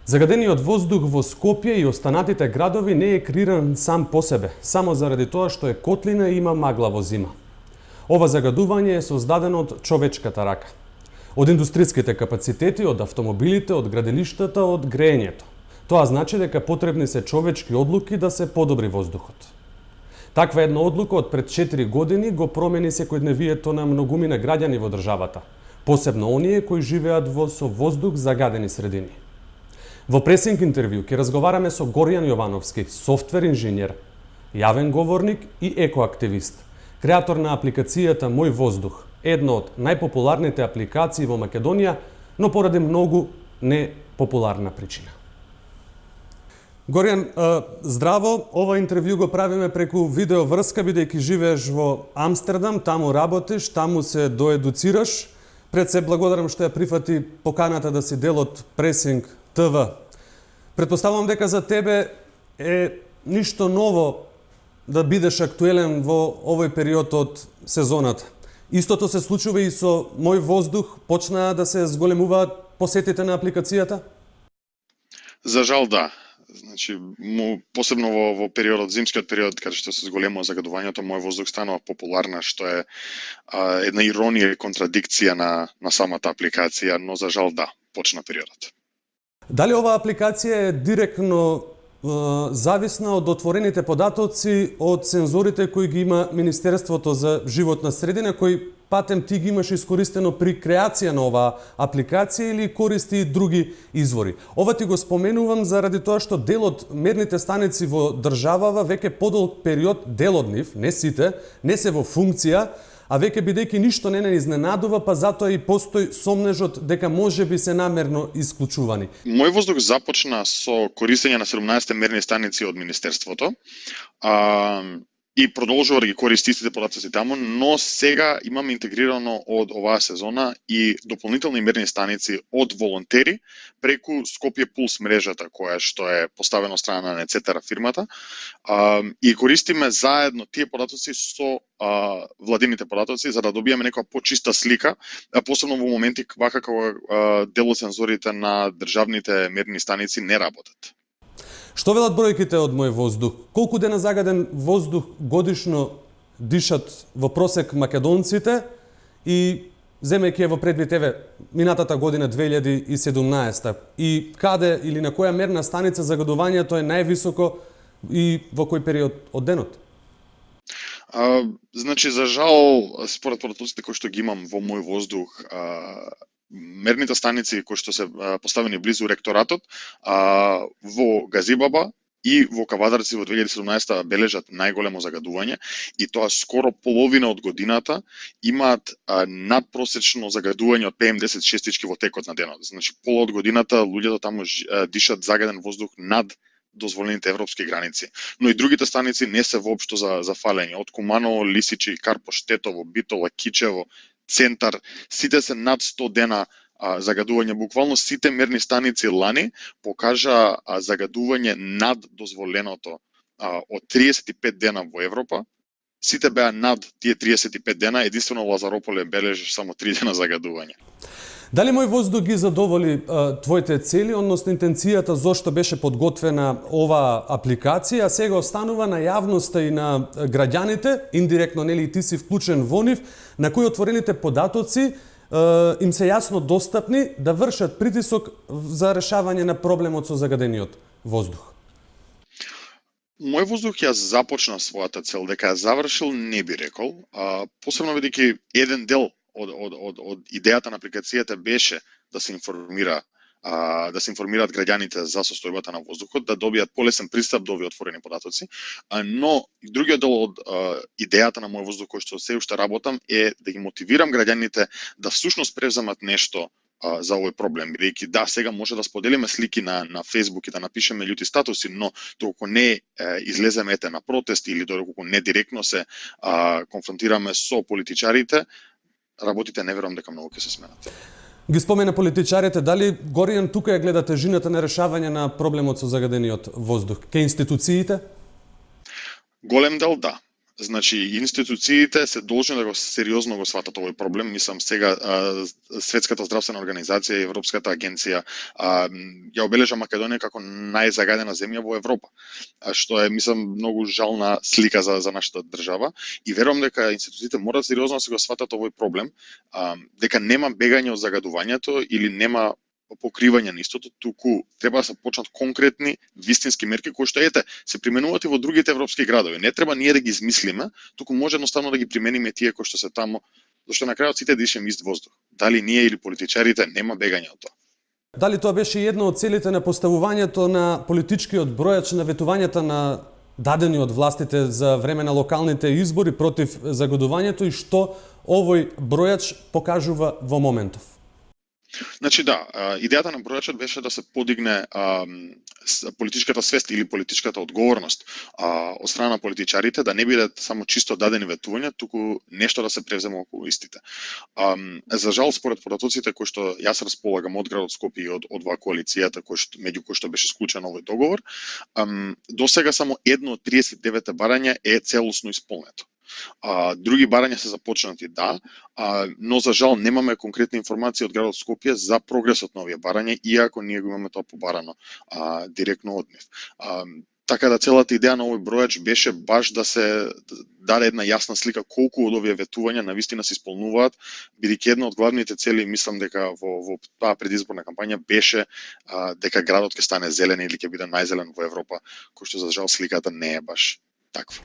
Загадениот воздух во Скопје и останатите градови не е креиран сам по себе, само заради тоа што е котлина и има магла во зима. Ова загадување е создадено од човечката рака. Од индустријските капацитети, од автомобилите, од градилиштата, од греењето. Тоа значи дека потребни се човечки одлуки да се подобри воздухот. Таква една одлука од пред 4 години го промени секојдневието на многумина граѓани во државата, посебно оние кои живеат во со воздух загадени средини. Во пресинг интервју ќе разговараме со Горјан Јовановски, софтвер инженер, јавен говорник и екоактивист, креатор на апликацијата Мој воздух, една од најпопуларните апликации во Македонија, но поради многу непопуларна причина. Горјан, здраво, ова интервју го правиме преку видеоврска, бидејќи живееш во Амстердам, таму работиш, таму се доедуцираш. Пред се благодарам што ја прифати поканата да си дел од Пресинг ТВ. Предпоставувам дека за тебе е ништо ново да бидеш актуелен во овој период од сезоната. Истото се случува и со Мој воздух, почнаа да се зголемуваат посетите на апликацијата? За жал да. Значи, посебно во периодот, зимскиот период, каде што се зголемува загадувањето, Мој воздух станува популарна, што е една иронија и контрадикција на самата апликација, но за жал да, почна периодот. Дали оваа апликација е директно зависна од отворените податоци од сензорите кои ги има Министерството за животна средина, кои патем ти ги имаш искористено при креација на оваа апликација или користи и други извори? Ова ти го споменувам заради тоа што дел од мерните станици во државава веќе подолг период, дел од нив, не сите, не се во функција, а веќе бидејќи ништо не изненадува, па затоа и постои сомнежот дека можеби се намерно исклучувани. Мој воздух започна со користење на 17 мерни станици од Министерството. И продолжува да ги користи истите податоци таму, но сега имаме интегрирано од оваа сезона и дополнителни мерни станици од волонтери преку Скопје Пулс мрежата која што е поставена од страна на Нецетера фирмата, и користиме заедно тие податоци со владините податоци за да добиеме некоја почиста слика, посебно во моменти вака кога дел од сензорите на државните мерни станици не работат. Што велат бројките од Мој воздух? Колку дена загаден воздух годишно дишат во просек македонците и земејќи во предвид минатата година 2017 и каде или на која мерна станица загадувањето е највисоко и во кој период од денот? Значи, за жал, според податоците кои што ги имам во Мој воздух, мерните станици кои што се поставени близу ректоратот во Газибаба и во Кавадарци во 2017 бележат најголемо загадување и тоа скоро половина од годината имаат надпросечно загадување од PM10 шестички во текот на денот. Значи, пола од годината луѓето таму дишат загаден воздух над дозволените европски граници. Но и другите станици не се воопшто за фалење. Од Куманово, Лисичи, Карпош, Тетово, Битола, Кичево, Центар, сите се над 100 дена загадување. Буквално сите мерни станици лани покажа загадување над дозволеното од 35 дена во Европа. Сите беа над тие 35 дена, единствено Лазарополе бележи само 3 дена загадување. Дали Мој воздух ги задоволи твоите цели, односно интенцијата зошто беше подготвена оваа апликација, а сега останува на јавноста и на граѓаните, индиректно нели и ти си вклучен во нив, на кои отворените податоци им се јасно достапни да вршат притисок за решавање на проблемот со загадениот воздух? Мој воздух ја започна својата цел, дека ја завршил не би рекол, посебно бидејќи еден дел од идејата на апликацијата беше да се информираат граѓаните за состојбата на воздухот, да добијат полесен пристап до овие отворени податоци, но и другиот дел од идејата на Мој воздух кој што се уште работам е да ги мотивирам граѓаните да всушност превземат нешто за овој проблем, бидејќи да, сега може да споделиме слики на Facebook и да напишеме љути статуси, но доколку не излеземе на протест или доколку не директно се конфронтираме со политичарите, работите не верувам дека многу ќе се сменат. Ги спомена политичарите, дали Горјан тука ја гледа тежината на решавање на проблемот со загадениот воздух? Ке институциите? Голем дел да. Значи, институциите се должни да го сериозно го сватат овој проблем. Мислам, сега Светската здравствена организација и Европската агенција ја обележа Македонија како најзагадена земја во Европа, што е, мислам, многу жална слика за нашата држава. И верувам дека институциите мораат сериозно да се го сватат овој проблем, дека нема бегање од загадувањето или нема покривање на истото, туку треба да се почнат конкретни, вистински мерки кои што се применуваат и во другите европски градови. Не треба ние да ги измислиме, туку може едноставно да ги примениме тие кои што се таму, зашто на крајот сите дишеме ист воздух. Дали ние или политичарите, нема бегање од тоа. Дали тоа беше една од целите на поставувањето на политичкиот бројач на ветувањата на дадени од властите за време на локалните избори против загадувањето и што овој бројач покажува во моментов? Значи да, идејата на бројачот беше да се подигне политичката свест или политичката одговорност од страна на политичарите, да не бидат само чисто дадени ветувања, туку нешто да се превзема околу истите. За жал, според податоците кои што јас располагам од градот Скопје и од оваа коалицијата меѓу кои што беше склучен овој договор, до сега само едно од 39 барања е целосно исполнето. Други барања се започнати, да, но за жал немаме конкретни информации од градот Скопје за прогресот на овие барања, иако ние го имаме тоа побарано директно од нив. Така да целата идеја на овој бројач беше баш да се даде една јасна слика колку од овие ветувања навистина се исполнуваат, бидејќи една од главните цели, мислам дека во таа предизборна кампања беше дека градот ќе стане зелен или ќе биде најзелен во Европа, кој што за жал сликата не е баш таква.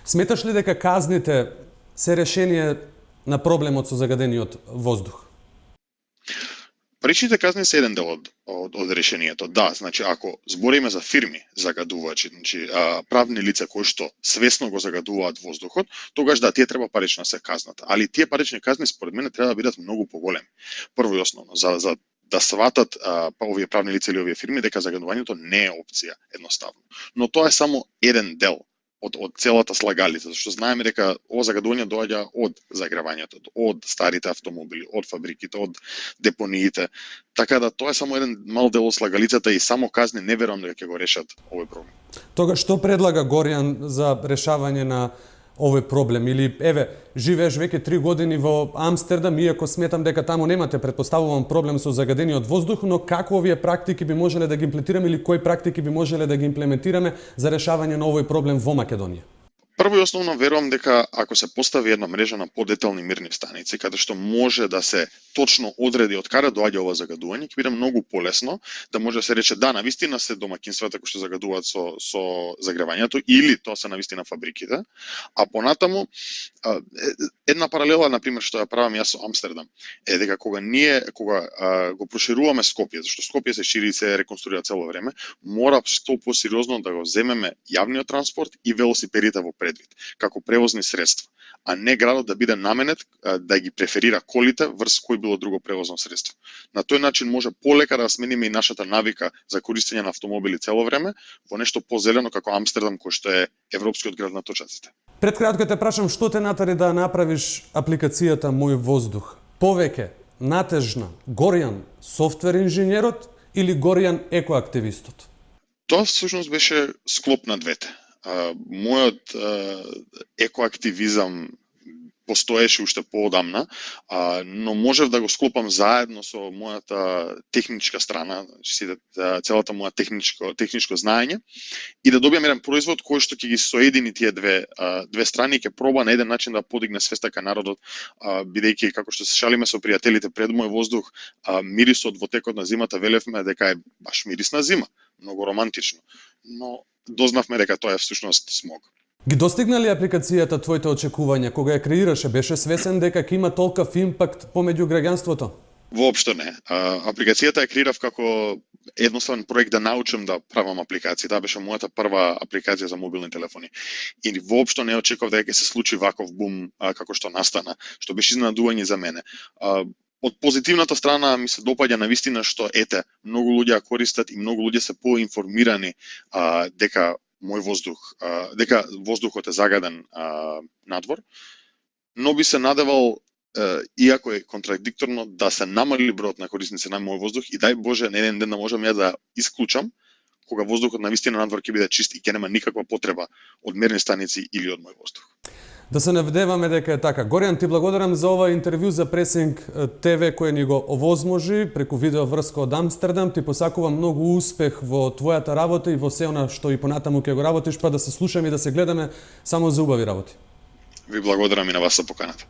Сметаш ли дека казните се решение на проблемот со загадениот воздух? Паричните казни се еден дел од решението. Да, значи ако збориме за фирми загадувачи, значи правни лица кои што свесно го загадуваат воздухот, тогаш да, тие треба парично се казнат. Али тие парични казни според мене треба да бидат многу поголеми. Прво и основно за да сватат овие правни лица или овие фирми дека загадувањето не е опција едноставно. Но тоа е само еден дел од целата слагалица, зашто знаеме дека ова загадување доаѓа од загревањето, од старите автомобили, од фабриките, од депониите. Така да тоа е само еден мал дел од слагалицата и само казни не верувам дека ќе го решат овој проблем. Тога што предлага Горјан за решавање на овој проблем? Или, еве, живееш веќе 3 години во Амстердам, иако сметам дека таму немате, претпоставувам, проблем со загадениот воздух, но како овие практики би можеле да ги имплементираме или кои практики би можеле да ги имплементираме за решавање на овој проблем во Македонија? Прво и основно верувам дека ако се постави една мрежа на подетални мерни станици, каде што може да се точно одреди од каде доаѓа ова загадување, ќе биде многу полесно да може да се рече да, навистина се домаќинствата кои што загадуваат со загревањето или тоа се навистина фабриките, а понатаму една паралела на пример што ја правам јас со Амстердам е дека кога го прошируваме Скопје, зашто Скопје се шири и се реконструира цело време, мора што посериозно да го земеме јавниот транспорт и велосипедите во предвид како превозни средства, а не градот да биде наменет да ги преферира колите врз кој било друго превозно средство. На тој начин може полека да смениме и нашата навика за користење на автомобили цело време во нешто позелено како Амстердам, кој што е европскиот град на точаците. Пред кратко те прашам што те натери да направиш апликацијата Мој воздух? Повеќе натежна Горјан софтвер инженерот или Горјан екоактивистот? Тоа всушност беше склоп на двете. Мојот екоактивизам постоеше уште поодамна, но можев да го склопам заедно со мојата техничка страна, целата моја техничко знаење и да добиам еден производ кој што ќе ги соедини тие две страни и ќе проба на еден начин да подигне свеста кај народот, бидејќи како што се шалиме со пријателите пред Мој воздух, мирисот во текот на зимата велевме дека е баш мирис на зима, многу романтично, но дознавме дека тоа е всушност смог. Ги достигна ли апликацијата твоите очекувања кога ја креираше? Беше свесен дека ќе има толков импакт помеѓу граѓанството? Воопшто не. Апликацијата ја креирав како едноставен проект да научам да правам апликации. Таа беше мојата прва апликација за мобилни телефони. И воопшто не очекував дека ќе се случи ваков бум како што настана, што беше изненадување за мене. Од позитивната страна ми се допаѓа навистина што многу луѓе ја користат и многу луѓе се поинформирани дека Мој воздух, дека воздухот е загаден надвор, но би се надевал, иако е контрадикторно, да се намали бројот на корисници на Мој воздух и дај Боже на еден ден да можам ја да исклучам кога воздухот навистина надвор ќе биде чист и ќе нема никаква потреба од мерни станици или од мој воздух. Да се навдеваме дека е така. Горијан, ти благодарам за ова интервју за Пресинг ТВ кој ни го овозможи преку видео врска од Амстердам. Ти посакувам многу успех во твојата работа и во се она што и понатаму ќе го работиш, па да се слушаме и да се гледаме само за убави работи. Ви благодарам и на вас за поканата.